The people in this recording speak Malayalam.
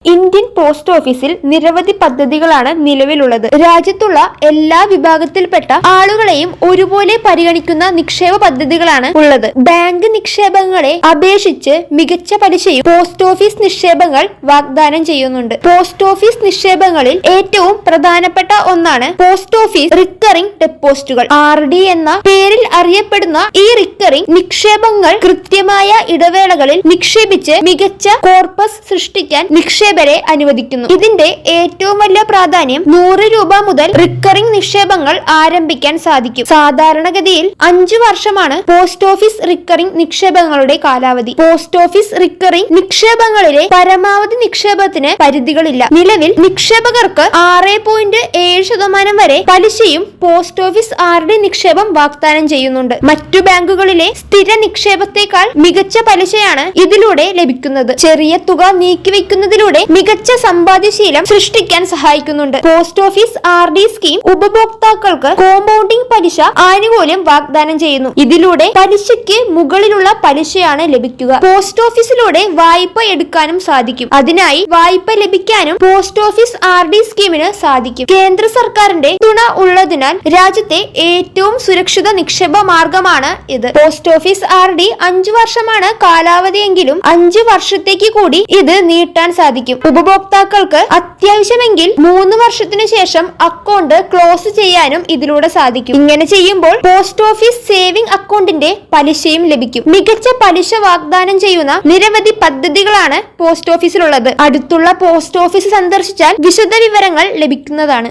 ഇന്ത്യൻ പോസ്റ്റ് ഓഫീസിൽ നിരവധി പദ്ധതികളാണ് നിലവിലുള്ളത്. രാജ്യത്തുള്ള എല്ലാ വിഭാഗത്തിൽപ്പെട്ട ആളുകളെയും ഒരുപോലെ പരിഗണിക്കുന്ന നിക്ഷേപ പദ്ധതികളാണ് ഉള്ളത്. ബാങ്ക് നിക്ഷേപങ്ങളെ അപേക്ഷിച്ച് മികച്ച പലിശയും പോസ്റ്റ് ഓഫീസ് നിക്ഷേപങ്ങൾ വാഗ്ദാനം ചെയ്യുന്നുണ്ട്. പോസ്റ്റ് ഓഫീസ് നിക്ഷേപങ്ങളിൽ ഏറ്റവും പ്രധാനപ്പെട്ട ഒന്നാണ് പോസ്റ്റ് ഓഫീസ് റിക്കറിംഗ് ഡെപ്പോസിറ്റുകൾ. RD എന്ന പേരിൽ അറിയപ്പെടുന്ന ഈ റിക്കറിംഗ് നിക്ഷേപങ്ങൾ കൃത്യമായ ഇടവേളകളിൽ നിക്ഷേപിച്ച് മികച്ച കോർപ്പസ് സൃഷ്ടിക്കാൻ നിക്ഷേപരെ അനുവദിക്കുന്നു. ഇതിന്റെ ഏറ്റവും വലിയ പ്രാധാന്യം 100 രൂപ മുതൽ റിക്കറിംഗ് നിക്ഷേപങ്ങൾ ആരംഭിക്കാൻ സാധിക്കും. സാധാരണഗതിയിൽ 5 വർഷമാണ് പോസ്റ്റ് ഓഫീസ് റിക്കറിംഗ് നിക്ഷേപങ്ങളുടെ കാലാവധി. പോസ്റ്റ് ഓഫീസ് റിക്കറിംഗ് നിക്ഷേപങ്ങളിലെ പരമാവധി നിക്ഷേപത്തിന് പരിധികളില്ല. നിലവിൽ നിക്ഷേപകർക്ക് 6.7% വരെ പലിശയും പോസ്റ്റ് ഓഫീസ് RD നിക്ഷേപം വാഗ്ദാനം ചെയ്യുന്നുണ്ട്. മറ്റു ബാങ്കുകളിലെ സ്ഥിര നിക്ഷേപത്തെക്കാൾ മികച്ച പലിശയാണ് ഇതിലൂടെ ലഭിക്കുന്നത്. ചെറിയ തുക നീക്കിവെക്കുന്നതിലൂടെ മികച്ച സമ്പാദ്യശീലം സൃഷ്ടിക്കാൻ സഹായിക്കുന്നുണ്ട്. പോസ്റ്റ് ഓഫീസ് RD സ്കീം ഉപഭോക്താക്കൾക്ക് കോമ്പൗണ്ടിംഗ് പലിശ ആനുകൂല്യം വാഗ്ദാനം ചെയ്യുന്നു. ഇതിലൂടെ പലിശയ്ക്ക് മുകളിലുള്ള പലിശയാണ് ലഭിക്കുക. പോസ്റ്റ് ഓഫീസിലൂടെ വായ്പ എടുക്കാനും സാധിക്കും. അതിനായി വായ്പ ലഭിക്കാനും പോസ്റ്റ് ഓഫീസ് RD സ്കീമിന് സാധിക്കും. കേന്ദ്ര സർക്കാരിന്റെ തുണ ഉള്ളതിനാൽ രാജ്യത്തെ ഏറ്റവും സുരക്ഷിത നിക്ഷേപ മാർഗമാണ് ഇത്. പോസ്റ്റ് ഓഫീസ് RD 5 വർഷമാണ് കാലാവധിയെങ്കിലും 5 വർഷത്തേക്ക് കൂടി ഇത് നീട്ടാൻ സാധിക്കും. ഉപഭോക്താക്കൾക്ക് അത്യാവശ്യമെങ്കിൽ 3 വർഷത്തിനു ശേഷം അക്കൗണ്ട് ക്ലോസ് ചെയ്യാനും ഇതിലൂടെ സാധിക്കും. ഇങ്ങനെ ചെയ്യുമ്പോൾ പോസ്റ്റ് ഓഫീസ് സേവിംഗ് അക്കൗണ്ടിന്റെ പലിശയും ലഭിക്കും. മികച്ച പലിശ വാഗ്ദാനം ചെയ്യുന്ന നിരവധി പദ്ധതികളാണ് പോസ്റ്റ് ഓഫീസിലുള്ളത്. അടുത്തുള്ള പോസ്റ്റ് ഓഫീസ് സന്ദർശിച്ചാൽ വിശദ വിവരങ്ങൾ ലഭിക്കുന്നതാണ്.